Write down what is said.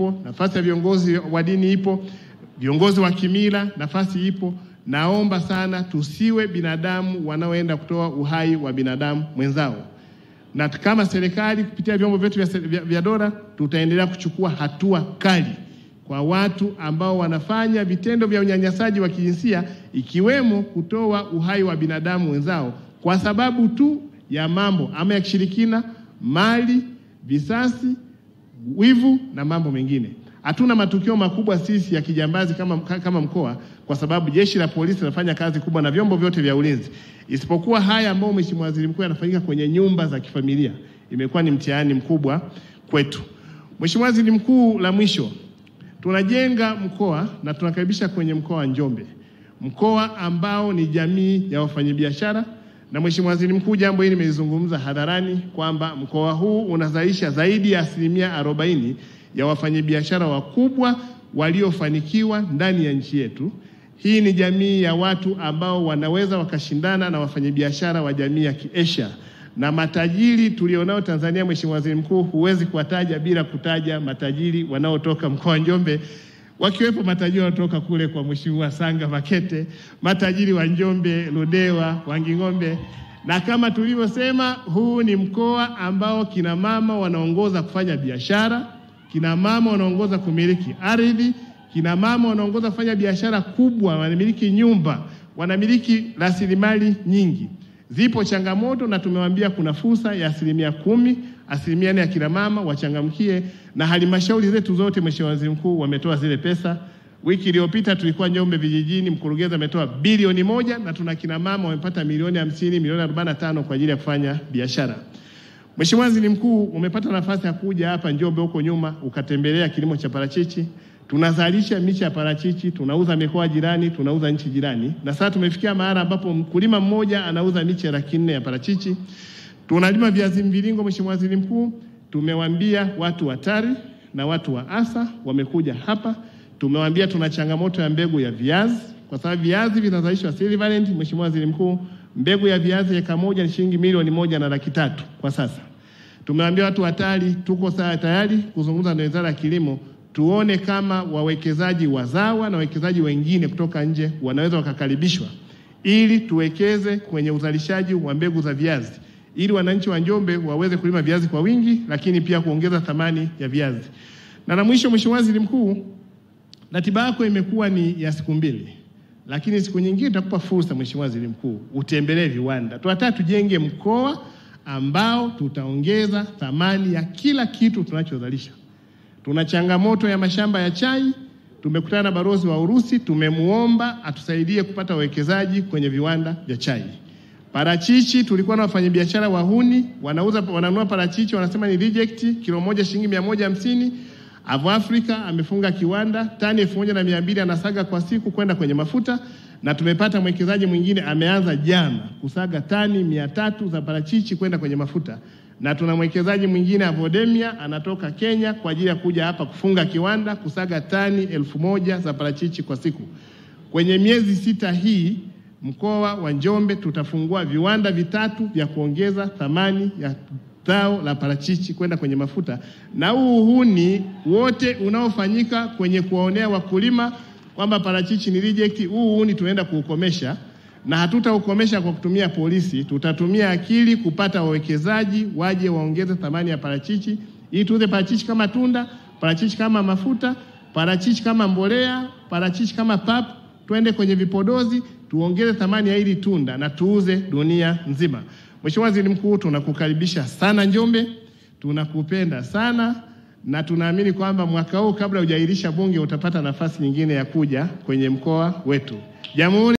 ipo, nafasi ya viongozi wa dini ipo, viongozi wa kimila nafasi ipo. Naomba sana tusiwe binadamu wanaoenda kutoa uhai wa binadamu mwenzao. Na kama serikali kupitia vyombo vyetu vya dola tutaendelea kuchukua hatua kali kwa watu ambao wanafanya vitendo vya unyanyasaji wa kijinsia, ikiwemo kutoa uhai wa binadamu wenzao kwa sababu tu ya mambo ama ya kishirikina, mali, visasi, wivu na mambo mengine. Hatuna matukio makubwa sisi ya kijambazi kama mkoa, kwa sababu jeshi la polisi linafanya kazi kubwa na vyombo vyote vya ulinzi. Isipokuwa haya ambao Mheshimiwa Waziri Mkuu anafanyika kwenye nyumba za kifamilia, imekuwa ni mtihani mkubwa kwetu. Mheshimiwa Waziri Mkuu, la mwisho, tunajenga mkoa na tunakaribisha kwenye mkoa wa Njombe, mkoa ambao ni jamii ya wafanyabiashara. Na Mheshimiwa Waziri Mkuu, jambo hili nimezungumza hadharani kwamba mkoa huu unazalisha zaidi ya 40% ya wafanyabiashara wakubwa waliofanikiwa ndani ya nchi yetu. Hii ni jamii ya watu ambao wanaweza wakashindana na wafanyabiashara wa jamii ya Kiasia. Na matajiri tulionao Tanzania, Mheshimiwa Waziri Mkuu, huwezi kuwataja bila kutaja matajiri wanaotoka mkoa wa Njombe, wakiwepo matajiri wanaotoka kule kwa Mheshimiwa Sanga Makete, matajiri wa Njombe, Ludewa, Wanging'ombe. Na kama tulivyosema, huu ni mkoa ambao kina mama wanaongoza kufanya biashara, kina mama wanaongoza kumiliki ardhi, kina mama wanaongoza kufanya biashara kubwa, wanamiliki nyumba, wanamiliki rasilimali nyingi. Zipo changamoto na tumewaambia kuna fursa ya 10%, 4% ya kina mama wachangamkie, na halmashauri zetu zote Mheshimiwa Waziri Mkuu wametoa zile pesa. Wiki iliyopita tulikuwa Njombe vijijini, mkurugenzi ametoa bilioni 1 na tuna kina mama wamepata milioni 50, milioni 45 kwa ajili ya kufanya biashara. Mheshimiwa Waziri Mkuu, umepata nafasi ya kuja hapa Njombe huko nyuma ukatembelea kilimo cha parachichi. Tunazalisha miche ya parachichi, tunauza mikoa jirani, tunauza nchi jirani. Na sasa tumefikia mahali ambapo mkulima mmoja anauza miche 400 ya parachichi. Tunalima viazi mviringo, Mheshimiwa Waziri Mkuu. Tumewaambia watu wa TARI na watu wa ASA wamekuja hapa. Tumewaambia tuna changamoto ya mbegu ya viazi, kwa sababu viazi vinazalishwa Silverland. Mheshimiwa Waziri Mkuu, mbegu ya viazi eka moja ni shilingi milioni 1.3 kwa sasa. Tumewaambia watu wa TARI tuko tayari kuzungumza na Wizara ya Kilimo, tuone kama wawekezaji wazawa na wawekezaji wengine kutoka nje wanaweza wakakaribishwa ili tuwekeze kwenye uzalishaji wa mbegu za viazi, ili wananchi wa Njombe waweze kulima viazi kwa wingi, lakini pia kuongeza thamani ya viazi. Na la mwisho, Mheshimiwa Waziri Mkuu, ratiba yako imekuwa ni ya siku 2, lakini siku nyingine tutakupa fursa Mheshimiwa Waziri Mkuu utembelee viwanda. Tunataka tujenge mkoa ambao tutaongeza thamani ya kila kitu tunachozalisha. Tuna changamoto ya mashamba ya chai. Tumekutana na balozi wa Urusi, tumemuomba atusaidie kupata wawekezaji kwenye viwanda vya chai. Parachichi, tulikuwa na wafanyabiashara wahuni wananunua parachichi, wanasema ni reject, kilo moja shilingi 150. Africa amefunga kiwanda, tani 1200 anasaga kwa siku kwenda kwenye mafuta. Na tumepata mwekezaji mwingine ameanza jana kusaga tani 300 za parachichi kwenda kwenye mafuta. Na tuna mwekezaji mwingine Avodemia anatoka Kenya kwa ajili ya kuja hapa kufunga kiwanda kusaga tani 1000 za parachichi kwa siku. Kwenye miezi 6 hii mkoa wa Njombe tutafungua viwanda 3 vya kuongeza thamani ya zao la parachichi kwenda kwenye mafuta. Na uhuni wote unaofanyika kwenye kuwaonea wakulima kwamba parachichi ni reject, uhuni tunaenda kuukomesha. Na hatutaukomesha kwa kutumia polisi, tutatumia akili kupata wawekezaji waje waongeze thamani ya parachichi, ili tuuze parachichi kama tunda, parachichi kama mafuta, parachichi kama mbolea, parachichi kama pap, twende kwenye vipodozi, tuongeze thamani ya hili tunda na tuuze dunia nzima. Mheshimiwa Waziri Mkuu, tunakukaribisha sana Njombe, tunakupenda sana, na tunaamini kwamba mwaka huu kabla hujairisha bunge utapata nafasi nyingine ya kuja kwenye mkoa wetu. Jamhuri